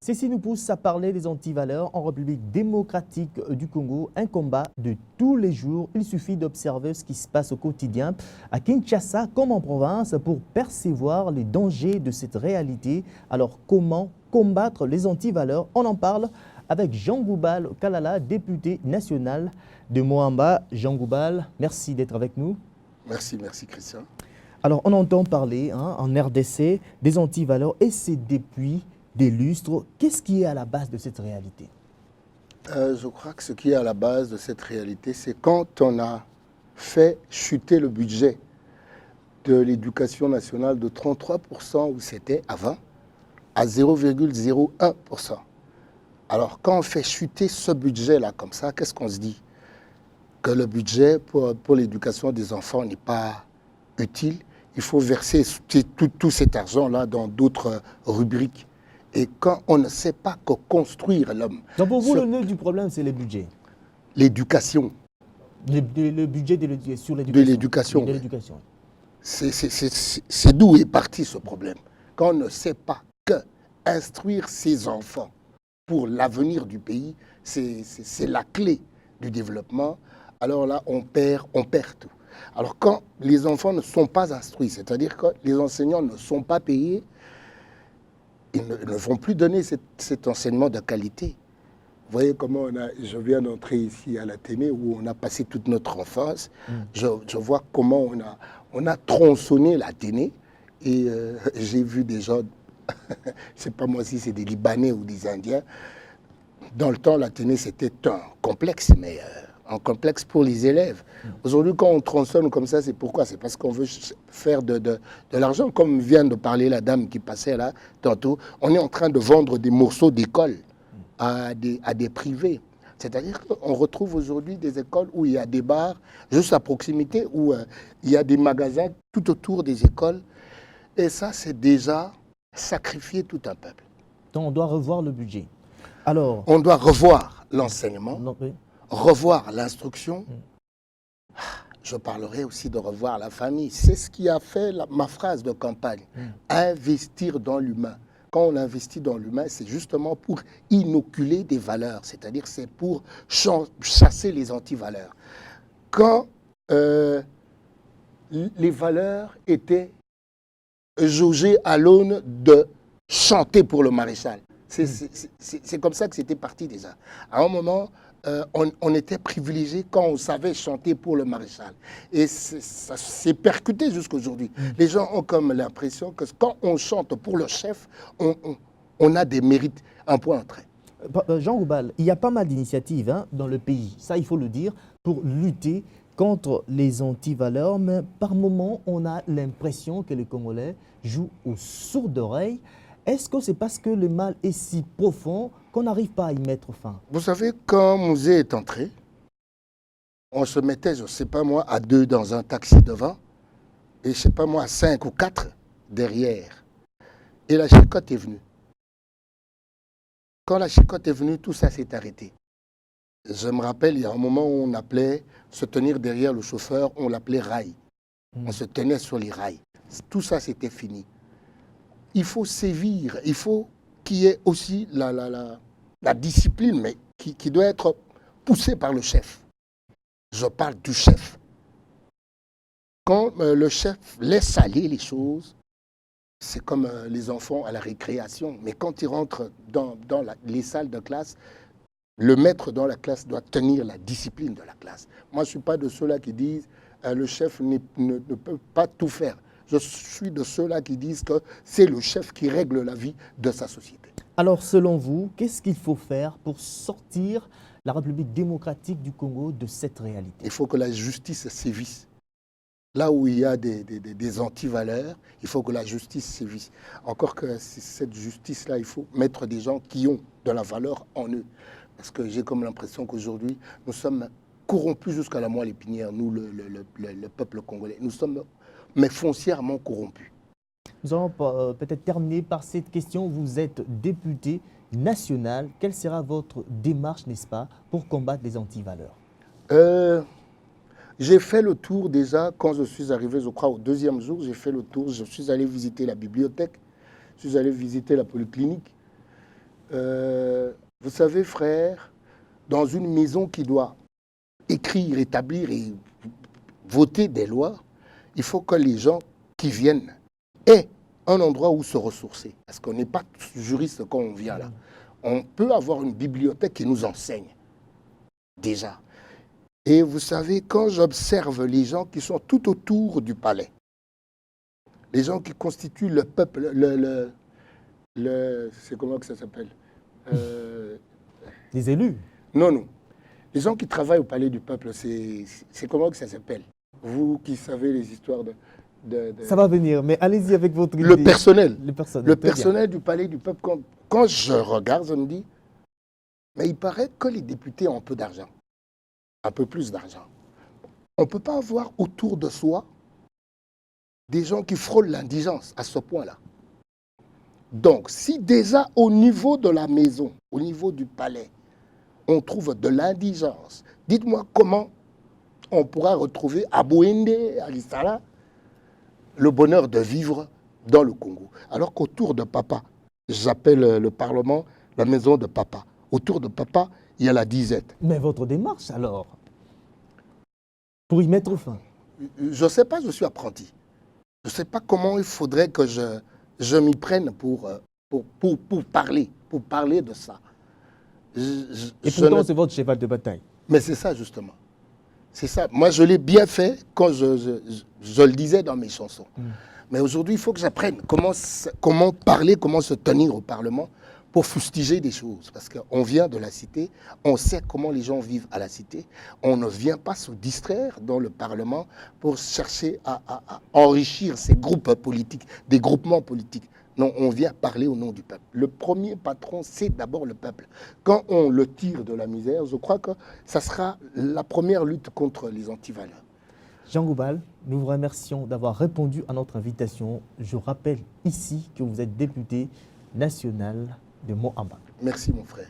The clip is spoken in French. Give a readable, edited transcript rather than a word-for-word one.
Ceci nous pousse à parler des antivaleurs en République démocratique du Congo, un combat de tous les jours. Il suffit d'observer ce qui se passe au quotidien à Kinshasa comme en province pour percevoir les dangers de cette réalité. Alors comment combattre les antivaleurs? On en parle avec Jean Goubal Kalala, député national de Moamba. Jean Goubal, merci d'être avec nous. Merci Christian. Alors on entend parler en RDC des antivaleurs et c'est depuis des lustres. Qu'est-ce qui est à la base de cette réalité? Je crois que ce qui est à la base de cette réalité, c'est quand on a fait chuter le budget de l'éducation nationale de 33% où c'était avant à 0,01%. Alors quand on fait chuter ce budget-là comme ça, qu'est-ce qu'on se dit? Que le budget pour l'éducation des enfants n'est pas utile. Il faut verser tout cet argent-là dans d'autres rubriques. Et quand on ne sait pas que construire l'homme... Donc pour vous, le nœud du problème, c'est le budget? L'éducation. Le budget sur l'éducation. De l'éducation. C'est d'où est parti ce problème. Quand on ne sait pas que instruire ses enfants pour l'avenir du pays, c'est la clé du développement, alors là, on perd tout. Alors quand les enfants ne sont pas instruits, c'est-à-dire que les enseignants ne sont pas payés, ils ne vont plus donner cet enseignement de qualité. Vous voyez comment je viens d'entrer ici à l'Athénée où on a passé toute notre enfance. Je vois comment on a tronçonné l'Athénée et j'ai vu des gens, je ne sais pas moi si c'est des Libanais ou des Indiens. Dans le temps, l'Athénée c'était un complexe, mais un complexe pour les élèves. Aujourd'hui, quand on tronçonne comme ça, c'est pourquoi? C'est parce qu'on veut faire de l'argent. Comme vient de parler la dame qui passait là tantôt, on est en train de vendre des morceaux d'école à des privés. C'est-à-dire qu'on retrouve aujourd'hui des écoles où il y a des bars juste à proximité, où il y a des magasins tout autour des écoles. Et ça, c'est déjà sacrifier tout un peuple. Donc on doit revoir le budget. Alors, on doit revoir l'enseignement, revoir l'instruction. Je parlerai aussi de revoir la famille. C'est ce qui a fait ma phrase de campagne. Investir dans l'humain. Quand on investit dans l'humain, c'est justement pour inoculer des valeurs. C'est-à-dire c'est pour chasser les antivaleurs. Quand les valeurs étaient jaugées à l'aune de chanter pour le maréchal. C'est comme ça que c'était parti déjà. À un moment, on était privilégié quand on savait chanter pour le maréchal. Et ça s'est percuté jusqu'aujourd'hui. Les gens ont comme l'impression que quand on chante pour le chef, on a des mérites. Un point en trait. Jean Goubal, il y a pas mal d'initiatives dans le pays, ça il faut le dire, pour lutter contre les antivaleurs. Mais par moments, on a l'impression que les Congolais jouent aux sourdes oreilles. Est-ce que c'est parce que le mal est si profond qu'on n'arrive pas à y mettre fin? Vous savez, quand Mouzé est entré, on se mettait, je ne sais pas moi, à 2 dans un taxi devant, et je ne sais pas moi, à 5 ou 4 derrière. Et la chicotte est venue. Quand la chicotte est venue, tout ça s'est arrêté. Je me rappelle, il y a un moment où on appelait se tenir derrière le chauffeur, on l'appelait rail. On se tenait sur les rails. Tout ça, c'était fini. Il faut sévir, il faut qu'il y ait aussi la discipline, mais qui doit être poussée par le chef. Je parle du chef. Quand le chef laisse aller les choses, c'est comme les enfants à la récréation. Mais quand ils rentrent dans les salles de classe, le maître dans la classe doit tenir la discipline de la classe. Moi, je ne suis pas de ceux-là qui disent le chef ne peut pas tout faire. Je suis de ceux-là qui disent que c'est le chef qui règle la vie de sa société. Alors, selon vous, qu'est-ce qu'il faut faire pour sortir la République démocratique du Congo de cette réalité? Il faut que la justice sévisse. Là où il y a des antivaleurs, il faut que la justice sévisse. Encore que cette justice-là, il faut mettre des gens qui ont de la valeur en eux. Parce que j'ai comme l'impression qu'aujourd'hui, nous sommes corrompus jusqu'à la moelle épinière, nous, le peuple congolais. Nous sommes mais foncièrement corrompus. Nous allons peut-être terminer par cette question. Vous êtes député national. Quelle sera votre démarche, n'est-ce pas, pour combattre les antivaleurs? J'ai fait le tour déjà, quand je suis arrivé, je crois, au 2e jour, j'ai fait le tour. Je suis allé visiter la bibliothèque, je suis allé visiter la polyclinique. Vous savez, frère, dans une maison qui doit écrire, établir et voter des lois, il faut que les gens qui viennent aient un endroit où se ressourcer. Parce qu'on n'est pas tous juristes quand on vient là. On peut avoir une bibliothèque qui nous enseigne, déjà. Et vous savez, quand j'observe les gens qui sont tout autour du palais, les gens qui constituent le peuple, c'est comment que ça s'appelle Les élus? Non, non. Les gens qui travaillent au palais du peuple, c'est comment que ça s'appelle? Vous qui savez les histoires de... Ça va venir, mais allez-y avec votre idée. Le personnel. Le personnel du palais du peuple. Quand je regarde, je me dis, mais il paraît que les députés ont un peu d'argent. Un peu plus d'argent. On ne peut pas avoir autour de soi des gens qui frôlent l'indigence à ce point-là. Donc, si déjà au niveau de la maison, au niveau du palais, on trouve de l'indigence, dites-moi comment on pourra retrouver à Bouende, à Lissala, le bonheur de vivre dans le Congo. Alors qu'autour de papa, j'appelle le Parlement la maison de papa. Autour de papa, il y a la disette. Mais votre démarche alors, pour y mettre fin? Je ne sais pas, je suis apprenti. Je ne sais pas comment il faudrait que je m'y prenne pour parler de ça. Et pourtant, c'est votre cheval de bataille. Mais c'est ça, justement. C'est ça. Moi, je l'ai bien fait quand je le disais dans mes chansons. Mais aujourd'hui, il faut que j'apprenne comment parler, comment se tenir au Parlement pour fustiger des choses. Parce qu'on vient de la cité, on sait comment les gens vivent à la cité. On ne vient pas se distraire dans le Parlement pour chercher à enrichir ces groupes politiques, des groupements politiques. Non, on vient parler au nom du peuple. Le premier patron, c'est d'abord le peuple. Quand on le tire de la misère, je crois que ça sera la première lutte contre les antivaleurs. Jean Goubal, nous vous remercions d'avoir répondu à notre invitation. Je rappelle ici que vous êtes député national de Moamba. Merci mon frère.